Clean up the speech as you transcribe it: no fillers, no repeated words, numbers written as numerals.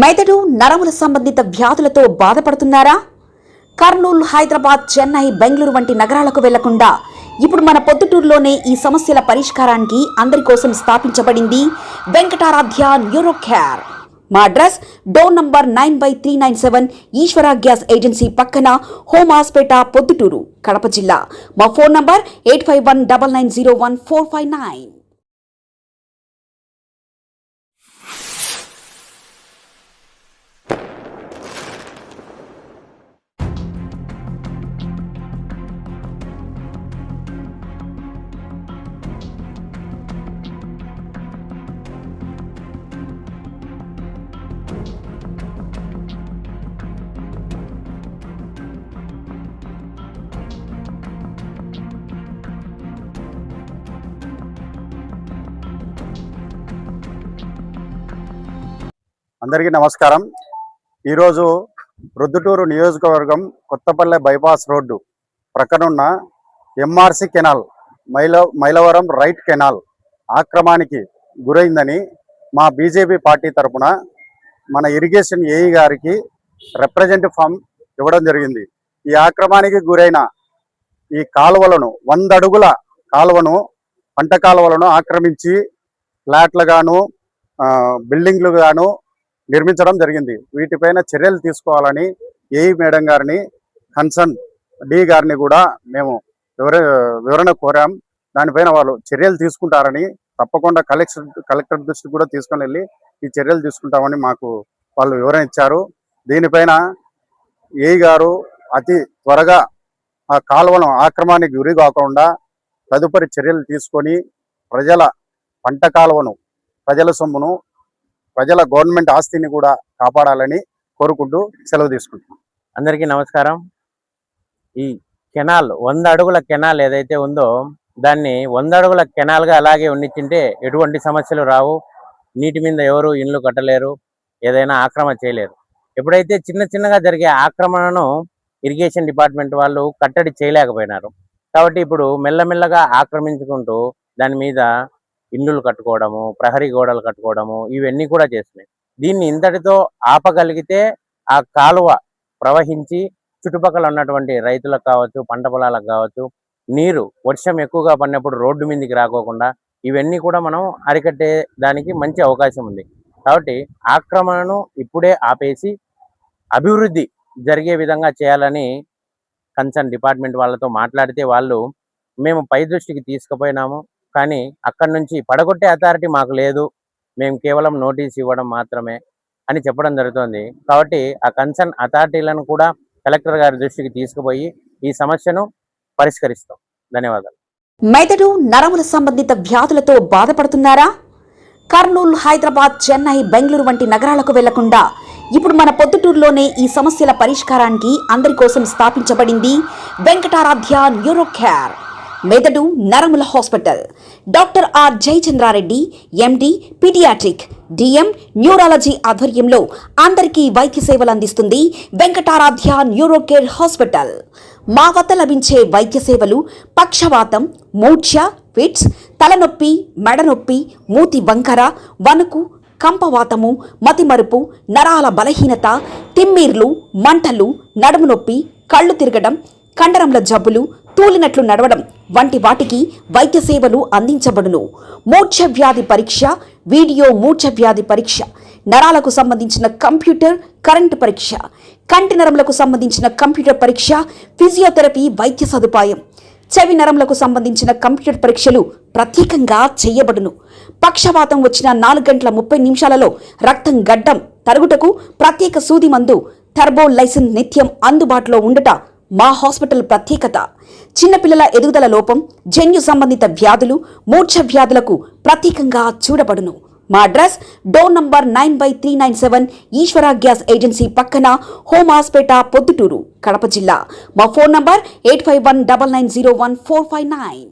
మెదడు నరముల సంబంధిత వ్యాధులతో బాధపడుతున్నారా? కర్నూలు, హైదరాబాద్, చెన్నై, బెంగళూరు వంటి నగరాలకు వెళ్లకుండా ఇప్పుడు మన పొద్దుటూరులోనే ఈ సమస్యల పరిష్కారానికి అందరి కోసం స్థాపించబడింది వెంకటారాధ్య న్యూరో కేర్. మా అడ్రస్ డోర్ నంబర్ 9/397 ఈశ్వర గ్యాస్ ఏజెన్సీ పక్కన, హోమాస్పేట, పొద్దుటూరు, కడప జిల్లా. మా ఫోన్ నంబర్ 8519901459. అందరికీ నమస్కారం. ఈరోజు ప్రొద్దుటూరు నియోజకవర్గం కొత్తపల్లె బైపాస్ రోడ్డు ప్రక్కనున్న MRC canal, Mylavaram right canal ఆక్రమణకి గురైందని మా బీజేపీ పార్టీ తరఫున మన ఇరిగేషన్ ఏఈ గారికి రిప్రజెంటేటివ్ ఫామ్ ఇవ్వడం జరిగింది. ఈ ఆక్రమణకి గురైన ఈ కాలువలను 100 అడుగుల కాలువను, పంట కాలువలను ఆక్రమించి ఫ్లాట్లు గాను బిల్డింగ్లు గాను నిర్మించడం జరిగింది. వీటిపైన చర్యలు తీసుకోవాలని ఏఈ మేడం గారిని, కన్సర్న్ డి గారిని కూడా మేము వివరణ కోరాం. దానిపైన వాళ్ళు చర్యలు తీసుకుంటారని, తప్పకుండా కలెక్టర్ దృష్టికి కూడా తీసుకొని వెళ్ళి ఈ చర్యలు తీసుకుంటామని మాకు వాళ్ళు వివరణ ఇచ్చారు. దీనిపైన ఏఈ గారు అతి త్వరగా ఆ కాలువను ఆక్రమణకి గురి కాకుండా తదుపరి చర్యలు తీసుకొని ప్రజల పంట కాలువను, ప్రజల సొమ్మును, ప్రజల గవర్నమెంట్ ఆస్తిని కూడా కాపాడాలని కోరుకుంటూ సెలవు తీసుకుంటాం. అందరికీ నమస్కారం. ఈ కెనాల్ 100 అడుగుల కెనాల్ ఏదైతే ఉందో దాన్ని 100 అడుగుల కెనాల్గా అలాగే ఉండించింటే ఎటువంటి సమస్యలు రావు. నీటి మీద ఎవరు ఇండ్లు కట్టలేరు, ఏదైనా ఆక్రమణ చేయలేరు. ఎప్పుడైతే చిన్నగా జరిగే ఆక్రమణను ఇరిగేషన్ డిపార్ట్మెంట్ వాళ్ళు కట్టడి చేయలేకపోయినారు. కాబట్టి ఇప్పుడు మెల్లమెల్లగా ఆక్రమించుకుంటూ దాని మీద ఇల్లులు కట్టుకోవడము, ప్రహరీ గోడలు కట్టుకోవడము, ఇవన్నీ కూడా చేస్తున్నాయి. దీన్ని ఇంతటితో ఆపగలిగితే ఆ కాలువ ప్రవహించి చుట్టుపక్కల ఉన్నటువంటి రైతులకు కావచ్చు, పంట పొలాలకు కావచ్చు, నీరు వర్షం ఎక్కువగా పడినప్పుడు రోడ్డు మీదకి రాకోకుండా ఇవన్నీ కూడా మనం అరికట్టే దానికి మంచి అవకాశం ఉంది. కాబట్టి ఆక్రమణను ఇప్పుడే ఆపేసి అభివృద్ధి జరిగే విధంగా చేయాలని కన్సర్న్ డిపార్ట్మెంట్ వాళ్ళతో మాట్లాడితే వాళ్ళు మేము పై దృష్టికి తీసుకుపోయినాము, కానీ అక్కడి నుంచి పడగొట్టే అథారిటీ మాకు లేదు, మేము కేవలం నోటీస్ ఇవ్వడం మాత్రమే అని చెప్పడం జరుగుతుంది. కాబట్టి ఆ కన్సర్న్ అథారిటీలను కూడా కలెక్టర్ గారి దృష్టికి తీసుకుపోయి ఈ సమస్యను పరిష్కరిస్తాం. ధన్యవాదాలు. మెదడు నరముల సంబంధిత వ్యాధులతో బాధపడుతున్నారా? కర్నూలు, హైదరాబాద్, చెన్నై, బెంగళూరు వంటి నగరాలకు వెళ్లకుండా ఇప్పుడు మన పొద్దుటూరులోనే ఈ సమస్యల పరిష్కారానికి అందరి కోసం స్థాపించబడింది వెంకటారాధ్య న్యూరో కేర్. మెదడు నరముల hospital. Doctor R Jayachandra Reddy, MD, pediatric, DM, neurology ఆధ్వర్యంలో అందరికీ వైద్య సేవలు అందిస్తుంది వెంకటారాధ్య న్యూరో కేర్ హాస్పిటల్. మా వద్ద లభించే వైద్య సేవలు పక్షవాతం, మూర్ఛ, ఫిట్స్, తలనొప్పి, మెడనొప్పి, మూతి వంకర, వణుకు, కంపవాతము, మతిమరుపు, నరాల బలహీనత, తిమ్మిర్లు, మంటలు, నడుము నొప్పి, కళ్ళు తిరగడం, కండరంల జబ్బులు, తూలినట్లు నడవడం వంటి వాటికి వైద్య సేవలు అందించబడును. మూర్ఛ వ్యాధి పరీక్ష, వీడియో మూర్ఛ వ్యాధి పరీక్ష, నరాలకు సంబంధించిన కంప్యూటర్ కరెంటు పరీక్ష, కంటి నరములకు సంబంధించిన కంప్యూటర్ పరీక్ష, ఫిజియోథెరపీ వైద్య సదుపాయం, చెవి నరములకు సంబంధించిన కంప్యూటర్ పరీక్షలు ప్రత్యేకంగా చేయబడును. పక్షవాతం వచ్చిన 4 గంటల 30 నిమిషాలలో రక్తం గడ్డం తరుగుటకు ప్రత్యేక సూది మందు థర్బోలైసిన్ నిత్యం అందుబాటులో ఉండట మా హాస్పిటల్ ప్రత్యేకత. చిన్నపిల్లల ఎదుగుదల లోపం, జన్యు సంబంధిత వ్యాధులు, మూర్ఛ వ్యాధులకు ప్రత్యేకంగా చూడబడును. మా అడ్రస్ డోర్ నంబర్ 9/397 ఈశ్వర గ్యాస్ ఏజెన్సీ పక్కన, హోమాస్పేట, పొద్దుటూరు, కడప జిల్లా. మా ఫోన్ నంబర్ 8519901459.